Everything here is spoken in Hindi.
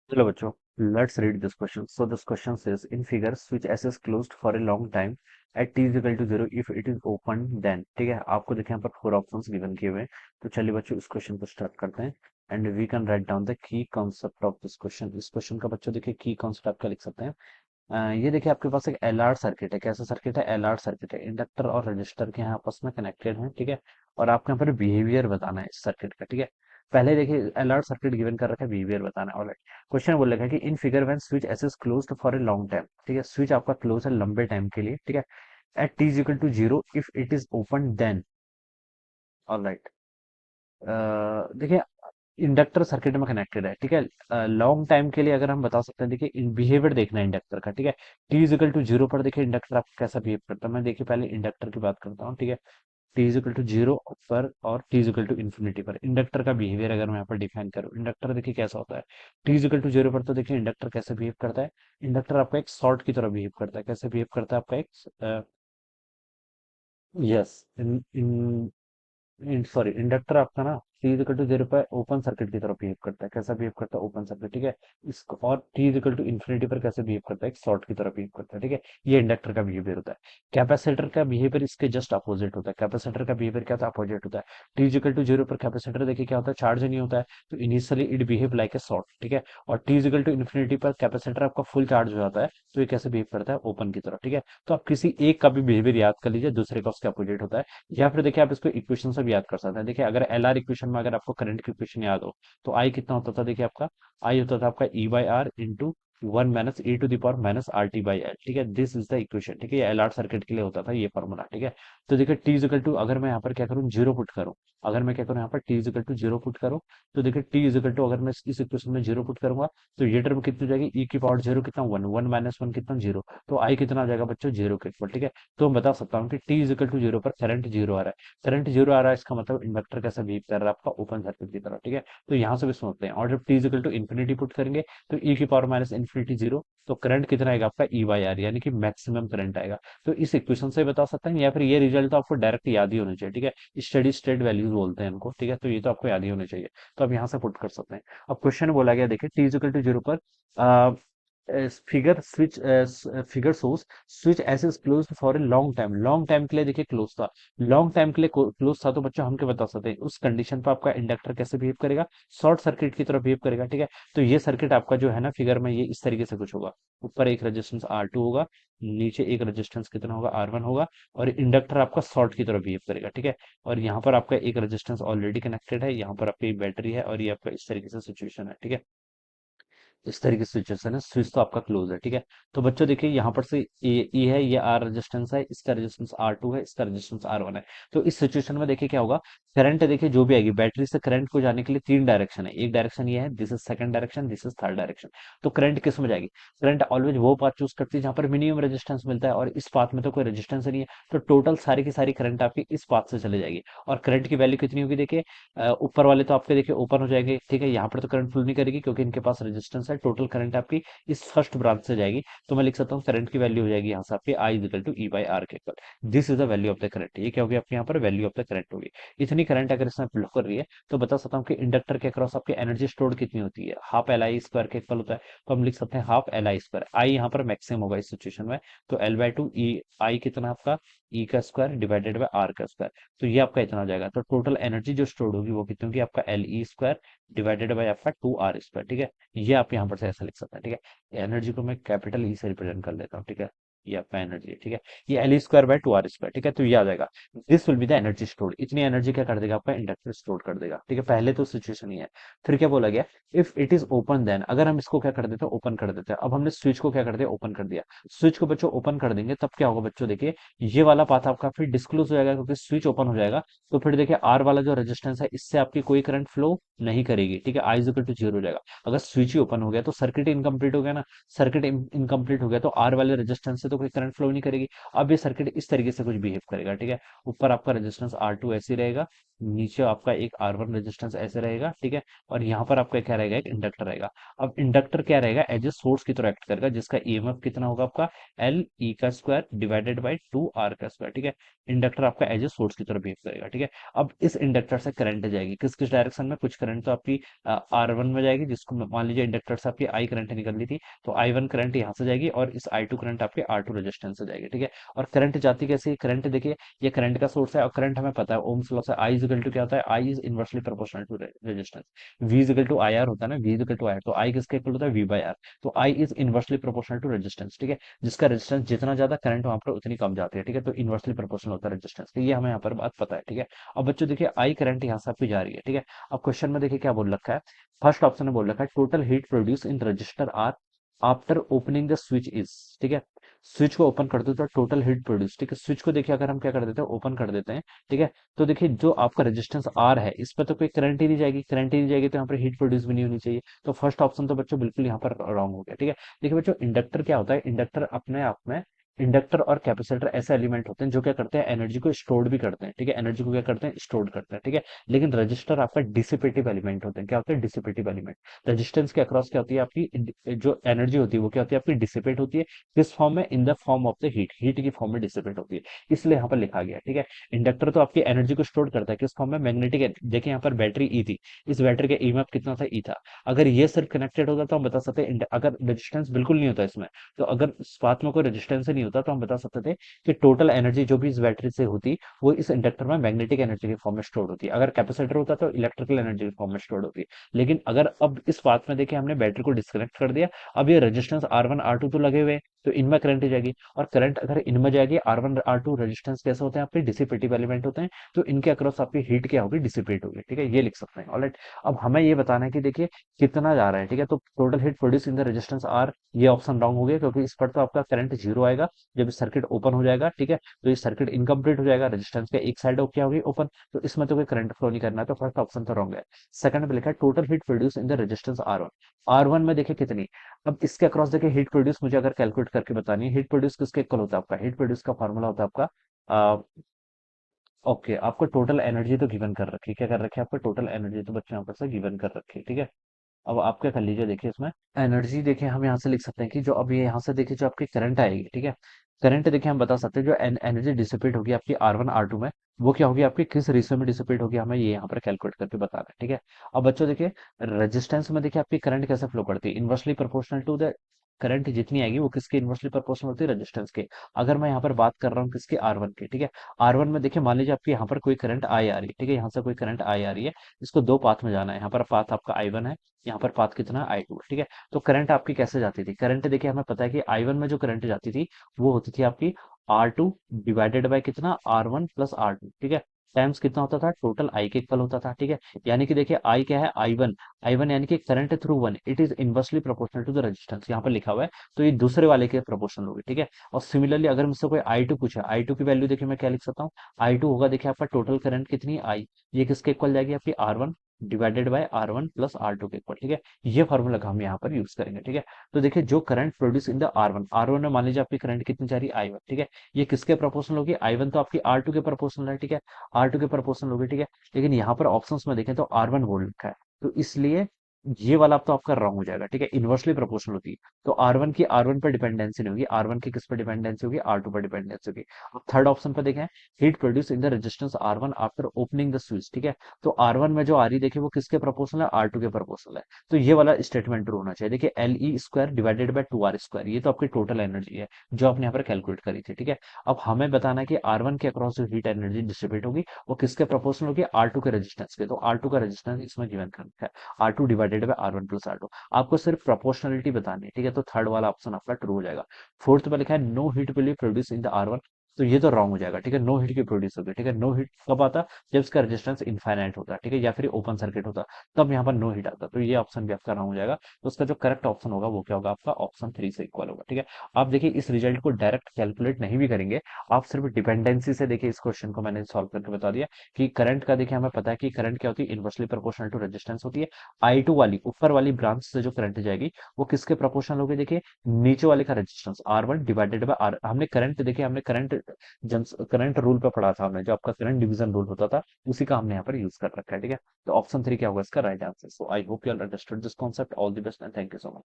चलो बच्चों, let's read this question. So this question says, in figure switch S is closed for a long time at t is equal to 0 if it is open then। ठीक है, आपको देखें यहाँ पर 4 ऑप्शंस गिवन किए हुए हैं। तो चलिए बच्चों, इस क्वेश्चन को स्टार्ट करते हैं and we can write down the key concept of this question. इस क्वेश्चन का बच्चों देखिए की कॉन्सेप्ट आपका लिख सकते हैं। ये देखिए आपके पास एक एल आर सर्किट है। कैसा सर्किट है? एल आर सर्किट है। इंडक्टर और रजिस्टर के यहाँ आपस में कनेक्टेड है। ठीक है, और आपको यहाँ पर बिहेवियर बताना है इस सर्किट का। ठीक है, पहले देखिए एल आर सर्किट गिवन कर रखा है, बिहेवियर बताना है। ऑलराइट, क्वेश्चन बोल रखा है कि in figure when switch S is closed for a long time. ठीक है, स्विच आपका क्लोज है लंबे टाइम के लिए। ठीक है, at t is equal to 0 if it is open then. Alright, देखिए इंडक्टर सर्किट में कनेक्टेड है। ठीक है, लॉन्ग टाइम के लिए अगर हम बता सकते हैं, देखिए बिहेवियर देखना है इंडक्टर का। ठीक है, टी इज इक्वल टू 0 पर देखिए इंडक्टर आपको कैसा बिहेव करता है। मैं देखिए पहले इंडक्टर की बात करता हूँ। ठीक है, टी इज इक्वल टू 0 पर और t is equal to infinity पर इंडक्टर का बिहेवियर अगर मैं यहाँ पर डिफाइन करूँ, इंडक्टर देखिए कैसा होता है। टी इज इक्वल टू 0 पर तो देखिए इंडक्टर कैसे बिहेव करता है। इंडक्टर आपका एक शॉर्ट की तरह बिहेव करता है। कैसे बिहेव करता है? आपका एक यस इन सॉरी, इंडक्टर आपका ना टी इज इक्वल टू 0 पर ओपन सर्किट की तरफ बिहेव करता है। कैसा बिहेव करता है? Open circuit. ठीक है, इसको और t is equal to infinity पर कैसे बिहेव करता है? एक शॉर्ट की तरफ बिहेव करता है। ठीक है, ये इंडक्टर का बिहेवियर होता है। कैपेसिटर का बिहेवियर इसके जस्ट अपोजिट होता है। कैपेसिटर का बिहेवियर क्या होता है? अपोजिट होता है। टी इज इक्वल टू 0 पर कैपेसिटर देखिए क्या होता है? चार्ज नहीं होता है, तो initially it behave like a short. ठीक है, और t is equal to infinity पर कैपेसिटर आपका फुल चार्ज हो जाता है, तो ये कैसे बिहेव करता है? ओपन की तरफ। ठीक है, तो आप किसी एक का भी बिहेवियर याद कर लीजिए, दूसरे का उसके अपोजिट होता है। या फिर देखिए आप इसको इक्वेशन से भी याद कर सकते हैं। देखिए अगर एल आर इक्वेशन में अगर आपको करंट की इक्वेशन याद हो, तो आई कितना होता था? देखिए आपका आई होता था आपका ई बाई आर इंटू 1 - e⁻rt/l। ठीक है, दिस इज द इक्वेशन। ठीक है, ये एल आर सर्किट के लिए होता था ये फॉर्मूला। ठीक है, तो देखिए टी इजिकल टू अगर मैं यहाँ पर क्या करूँ? जीरो पुट करूँ। अगर मैं क्या करूँ यहाँ पर टी इजिकल टू 0 पुट करूँ, तो देखिए टी इजिकल टू अगर मैं इस इक्वेशन में 0 पुट करूंगा, तो ये टर्म कितनी हो जाएगी? ई की पावर 0 कितना? 1, 1 - 1 कितना? 0। तो आई कितना आ जाएगा बच्चों? 0 के इक्वल। ठीक है, तो मैं बता सकता हूँ कि टी इजिकल टू 0 पर करंट 0 आ रहा है। करंट 0 आ रहा है, इसका मतलब इंडक्टर कैसा बिहेव कर रहा है? आपका ओपन सर्किट की तरह। ठीक है, तो यहाँ से भी समझते हैं। और जब t is equal to infinity put करेंगे, तो ई की पावर माइनस इन्फिनिटी 0, तो करंट कितना आएगा आपका? ई बाई आर, यानी कि मैक्सिमम करंट आएगा। तो इस इक्वेशन से बता सकते हैं, या फिर ये रिजल्ट तो आपको डायरेक्ट याद ही होना चाहिए। ठीक है, स्टेडी स्टेट वैल्यूज बोलते हैं इनको। ठीक है, तो ये तो आपको याद ही होने चाहिए। तो अब यहाँ से पुट कर सकते हैं। अब क्वेश्चन बोला गया, देखिए टी इजिकल टू 0 पर figure switch figure source switch S is close for a long time. Long time के लिए देखिए क्लोज था। लॉन्ग टाइम के लिए क्लोज था, तो बच्चों हम क्या बता सकते हैं? उस कंडीशन पर आपका इंडक्टर कैसे बिहेव करेगा? शॉर्ट सर्किट की तरफ बिहेव करेगा। ठीक है, तो ये सर्किट आपका जो है ना फिगर में, ये इस तरीके से कुछ होगा। ऊपर एक रेजिस्टेंस R2 होगा, नीचे एक रेजिस्टेंस कितना होगा? R1 होगा, और इंडक्टर आपका शॉर्ट की तरफ बिहेव करेगा। ठीक है, और यहाँ पर आपका एक रेजिस्टेंस ऑलरेडी कनेक्टेड है, यहाँ पर आपकी बैटरी है, और ये आपका इस तरीके से सिचुएशन है। ठीक है, इस तरीके से सिचुएशन है, स्विच तो आपका क्लोज है। ठीक है, तो बच्चों देखिए यहाँ पर से ये है, ये आर रेजिस्टेंस है, इसका रेजिस्टेंस R2 है, इसका रेजिस्टेंस R1 है। तो इस सिचुएशन में देखिए क्या होगा? करंट देखिए जो भी आएगी बैटरी से, करंट को जाने के लिए तीन डायरेक्शन है। एक डायरेक्शन ये है, this is second direction, this is third direction. तो करंट किस में जाएगी? करंट ऑलवेज वो पाथ चूज करती है जहां पर मिनिमम रेजिस्टेंस मिलता है, और इस पाथ में तो कोई रेजिस्टेंस नहीं है, तो टोटल सारी की सारी करंट आपकी इस पाथ से चले जाएगी। और करंट की वैल्यू कितनी होगी? देखिए ऊपर वाले तो आपके देखिए ओपन हो जाएंगे। ठीक है, यहाँ पर तो करंट फ्लो नहीं करेगी क्योंकि इनके पास रेजिस्टेंस है। टोटल करंट आपकी इस फर्स्ट ब्रांच से जाएगी। तो मैं लिख सकता हूँ करंट की वैल्यू हो जाएगी यहाँ से आपकी I equal to E by R के equal. This is the value of the current. ये क्या होगी आपके यहाँ पर? वैल्यू ऑफ द करंट होगी। इतनी करंट अगर इसमें फ्लो कर रही है, तो बता सकता हूँ कि इंडक्टर के अक्रॉस आपकी एनर्जी स्टोर्ड कितनी होती है? हाफ एल आई स्क्वायर के इक्वल होता है। तो हम लिख सकते हैं हाफ एल आई स्क्वायर। आई यहाँ पर मैक्सिमम होगा इस सिचुएशन में, तो एल बाई टू ई, आई कितना आपका? ई का स्क्वायर डिवाइडेड बाय आर का स्क्वायर। तो ये आपका इतना हो जाएगा। तो टोटल एनर्जी जो स्टोर्ड होगी वो कितनी होगी? आपका L E square divided by आपका 2 R स्क्वायर। ठीक है, ये आप यहाँ पर से ऐसा लिख सकते हैं। ठीक है, एनर्जी को मैं कैपिटल ई से रिप्रेजेंट कर लेता हूँ। ठीक है, ये आपका एनर्जी है। ठीक है, ये L square by 2 R square. ठीक है, तो ये आ जाएगा, this will be the energy stored. इतनी एनर्जी क्या कर देगा? आपका इंडक्टर स्टोर कर देगा। ठीक है, पहले तो सिचुएशन ही है। फिर क्या बोला गया? If it is open then, अगर हम इसको क्या कर देते हैं? ओपन कर देते हैं। अब हमने स्विच को क्या कर दिया? ओपन कर दिया। स्विच को बच्चों ओपन कर देंगे, तब क्या होगा बच्चों? देखिए ये वाला पाथ आपका फिर डिस्क्लोज हो जाएगा, क्योंकि स्विच ओपन हो जाएगा। तो फिर देखिए आर वाला जो रेजिस्टेंस है, इससे आपकी कोई करंट फ्लो नहीं करेगी। ठीक है, आई इक्वल टू 0 हो जाएगा। अगर स्विच ही ओपन हो गया तो सर्किट इनकम्प्लीट हो गया ना। सर्किट इनकम्प्लीट हो गया तो आर वाले रेजिस्टेंस से तो कोई करंट फ्लो नहीं करेगी। अब ये सर्किट इस तरीके से कुछ बिहेव करेगा। ठीक है, ऊपर आपका रेजिस्टेंस R2 ऐसे ही रहेगा, नीचे आपका एक R1 रेजिस्टेंस ऐसे रहेगा, ठीक है। और यहाँ पर आपका क्या रहेगा, एक इंडक्टर रहेगा। अब इंडक्टर क्या रहेगा, एज ए सोर्स की तरह एक्ट करेगा, जिसका ईएमएफ कितना होगा आपका, एल ई का स्क्वायर डिवाइडेड बाई 2 R का स्क्वायर, ठीक है। इंडक्टर आपका एज ए सोर्स की तरह बिहेव करेगा, ठीक है। अब इस इंडक्टर से करंट जाएगी किस किस डायरेक्शन में, कुछ करंट तो आपकी R1 में जाएगी, जिसको मान लीजिए इंडक्टर से आपकी आई करंट निकल रही थी, तो I1 करंट यहाँ से जाएगी, और इस I2 करंट आपके R2 रेजिस्टेंस से जाएगी, ठीक है। और करंट जाती कैसे, करंट देखिए ये करंट का सोर्स है, और करंट हमें पता है ओम्स लॉ से आई इज इक्वल टू क्या होता है, I is inversely proportional to resistance. V is equal to I R होता है ना, V is equal to I R, तो आई किसके इक्वल होता है, वी बाई आर। तो I is inversely proportional to resistance, ठीक है। जिसका रेजिस्टेंस जितना ज्यादा, करंट वहां पर उतनी कम जाती है, ठीक है। तो इनवर्सली प्रोपोर्शनल होता है रेजिस्टेंस, तो ये हमें यहाँ पर बात पता है, ठीक है। अब बच्चों देखिए आई करंट यहाँ से आपकी जा रही है, ठीक है। अब क्वेश्चन में देखिए क्या बोल रखा है, फर्स्ट ऑप्शन में बोल रखा है total heat produce in resistor R after opening the switch is, ठीक है। स्विच को ओपन कर दो तो टोटल हीट प्रोड्यूस, ठीक है। स्विच को देखिए अगर हम क्या कर देते हैं, ओपन कर देते हैं, ठीक है। तो देखिए जो आपका रेजिस्टेंस आर है, इस पर तो कोई करंट ही नहीं जाएगी, करंट ही नहीं जाएगी, तो यहाँ पर हीट प्रोड्यूस भी नहीं होनी चाहिए। तो फर्स्ट ऑप्शन तो बच्चों बिल्कुल यहाँ पर रॉन्ग हो गया, ठीक है। देखिए बच्चों इंडक्टर क्या होता है, इंडक्टर अपने आप में, इंडक्टर और कैपेसिटर ऐसे एलिमेंट होते हैं जो क्या करते हैं, एनर्जी को स्टोर भी करते हैं, ठीक है। एनर्जी को क्या करते हैं, स्टोर करते हैं, ठीक है। लेकिन रजिस्टर आपका डिसिपेटिव एलिमेंट होते हैं, क्या होते हैं, डिसिपेटिव एलिमेंट। रेजिस्टेंस के अक्रॉस क्या होती है आपकी, जो एनर्जी होती है वो क्या होती है आपकी, डिसिपेट होती है। किस फॉर्म में, in the form of the heat, heat की फॉर्म में डिसिपेट होती है, इसलिए यहाँ पर लिखा गया, ठीक है। इंडक्टर तो आपकी एनर्जी को स्टोर करता है किस फॉर्म में, मैग्नेटिक। देखिए यहाँ पर बैटरी ई थी, इस बैटरी का ईएमएफ कितना था, ई था। अगर ये सिर्फ कनेक्टेड होता तो हम बता सकते हैं, अगर रेजिस्टेंस बिल्कुल नहीं होता इसमें, तो अगर इस बात में कोई रेजिस्टेंस ही नहीं होता, तो हम बता सकते थे कि टोटल एनर्जी जो भी इस बैटरी से होती, वो इस इंडक्टर में मैग्नेटिक एनर्जी के फॉर्म में स्टोर होती है। अगर कैपेसिटर होता तो इलेक्ट्रिकल एनर्जी के फॉर्म में स्टोर होती है। लेकिन अगर अब इस बात में देखिए हमने बैटरी को डिस्कनेक्ट कर दिया, अब ये रेजिस्टेंस R1 R2 तो लगे हुए हैं, तो इनमें करंट जाएगी, और करंट अगर इनमें जाएगी, R1 R2 रेजिस्टेंस कैसे होते हैं आपके, डिसिपेटिव एलिमेंट होते हैं, तो इनके अक्रॉस आपकी हीट क्या होगी, डिसिपेट होगी, ठीक है। ये लिख सकते हैं, ऑलराइट। अब हमें ये बताना है कि देखिए कितना जा रहा है, ठीक है। तो total heat produce in the resistance R, ये ऑप्शन रॉन्ग हो गया, क्योंकि इस पर तो आपका करंट जीरो आएगा जब सर्किट ओपन हो जाएगा, ठीक है। तो ये सर्किट इनकम्प्लीट हो जाएगा, रेजिस्टेंस का एक साइड क्या होगी, ओपन। तो इसमें तो कोई करंट फ्लो नहीं करना है, तो फर्स्ट ऑप्शन तो रॉन्ग है। सेकंड में लिखा है total heat produce in the resistance R1, R1 में देखिए कितनी। अब इसके अक्रॉस देखिए हीट प्रोड्यूस मुझे अगर कैलकुलेट करके बतानी है, हीट प्रोड्यूस किसके इक्वल होता है आपका, हीट प्रोड्यूस का फॉर्मूला होता है आपका, ओके आपको टोटल एनर्जी तो गिवन कर रखी है, क्या कर रखी है आपको, टोटल एनर्जी तो बच्चों यहाँ पर से गिवन कर रखी है, ठीक है। अब आप क्या कर लीजिए, देखिए इसमें एनर्जी देखिए हम यहाँ से लिख सकते हैं कि जो अब ये यहाँ से देखिए जो आपकी करंट आएगी, ठीक है। करंट देखिए हम बता सकते हैं जो एनर्जी डिसिपेट होगी आपकी R1 R2 में, वो क्या होगी आपकी, किस रेशियो में डिसिपेट होगी, हमें ये यहाँ पर कैलकुलेट करके बताना है, ठीक है। अब बच्चों देखिए रेजिस्टेंस में देखिए आपकी करंट कैसे फ्लो करती है, inversely proportional to the, current जितनी आएगी वो किसके इनवर्सली प्रोपोर्शनल होती है, रेजिस्टेंस के। अगर मैं यहाँ पर बात कर रहा हूँ किसके, R1 की, ठीक है। R1 में देखिए मान लीजिए आपकी यहाँ पर कोई करंट आई आ रही है, ठीक है। यहाँ से कोई करंट आई आ रही है, इसको दो पाथ में जाना है, यहाँ पर पाथ आपका I1 है, यहाँ पर पाथ कितना है, I2 है, ठीक है। तो करंट आपकी कैसे जाती थी, करंट देखिए हमें पता है कि I1 में जो करंट जाती थी वो होती थी आपकी R2 डिवाइडेड बाय कितना, R1 प्लस R2, ठीक है। टाइम्स कितना होता था, टोटल आई के इक्वल होता था, ठीक है। यानी कि देखिए आई क्या है, I1, I1 यानी कि current through one, it is inversely proportional to the resistance, यहाँ पर लिखा हुआ है, तो ये दूसरे वाले के प्रोपोर्शनल होगी, ठीक है। और सिमिलरली अगर मुझसे कोई I2 पूछा, I2 की वैल्यू देखिए मैं क्या लिख सकता हूँ, I2 होगा देखिए आपका टोटल करंट कितनी आई, ये किसके इक्वल जाएगी आपकी R1 divided by R1 plus R2 के इक्वल, ठीक है। ये फॉर्मूला का हम यहाँ पर यूज करेंगे, ठीक है। तो देखिए जो current produce in the R1 में मान लीजिए आपकी करंट कितनी जा रही है, I1, ठीक है। ये किसके प्रोपोर्शनल होगी, I1 तो आपकी R2 के प्रोपोर्शनल है, ठीक है। R2 के प्रोपोर्शनल होगी, ठीक है। लेकिन यहाँ पर ऑप्शंस में देखें तो R1 बोल रखा है, तो इसलिए ये वाला अब तो आपका रॉन्ग हो जाएगा, ठीक है। इनवर्सली प्रोपोर्शनल होती है, तो R1 की R1 पर डिपेंडेंसी नहीं होगी, R1 की किस पर डिपेंडेंसी होगी, R2 पर डिपेंडेंसी होगी। अब थर्ड ऑप्शन पर देखें, heat produce in the resistance R1 after opening the switch, ठीक है। तो R1 में जो आ रही देखिए वो किसके प्रोपोर्शनल है, R2 के प्रोपोर्शनल है। तो ये वाला स्टेटमेंट ट्रू होना चाहिए, देखिए L E square divided by 2R square, ये तो आपकी टोटल एनर्जी है जो आपने यहाँ पर कैलकुलेट करी थी, ठीक है। अब हमें बताना है कि R1 के अक्रॉस जो हीट एनर्जी डिस्ट्रीब्यूट होगी वो किसके प्रोपोर्शनल होगी, R2 के रेजिस्टेंस के। तो R2 का रेजिस्टेंस इसमें गिवन कर रखा है, R2 divided by R1 plus R2। आपको सिर्फ प्रोपोर्शनलिटी बतानी है, ठीक है। तो थर्ड वाला ऑप्शन आपका ट्रू हो जाएगा। फोर्थ में लिखा है no heat will be produce in the R1, तो ये तो रॉन्ग हो जाएगा, ठीक है। नो हीट की प्रोड्यूस होगी, ठीक है। नो हीट कब आता, जब इसका रेजिस्टेंस इनफाइनाइट होता है, ठीक है, या फिर ओपन सर्किट होता, तब यहाँ पर नो हीट आता, तो ये ऑप्शन भी आपका रॉन्ग हो जाएगा। तो उसका जो करेक्ट ऑप्शन होगा वो क्या होगा आपका, ऑप्शन 3 से इक्वल होगा, ठीक है। आप देखिए इस रिजल्ट को डायरेक्ट कैलकुलेट नहीं भी करेंगे, आप सिर्फ डिपेंडेंसी से देखिए इस क्वेश्चन को मैंने सॉल्व करके बता दिया कि करंट का देखिए हमें पता है कि करंट क्या होती है, इनवर्सली प्रोपोर्शनल टू रेजिस्टेंस होती है। I2 वाली ऊपर वाली ब्रांच से जो करंट जाएगी वो किसके प्रोपोर्शनल होगी, देखिए नीचे वाले का resistance R1 divided by R, हमने करंट देखिए हमने करंट करंट रूल पे पढ़ा था हमने, जो आपका करंट डिवीजन रूल होता था, उसी का हमने यहाँ पर यूज कर रखा है, ठीक है। तो ऑप्शन 3 क्या होगा इसका right answer. So I hope you all understood this concept. All the best and thank you so much.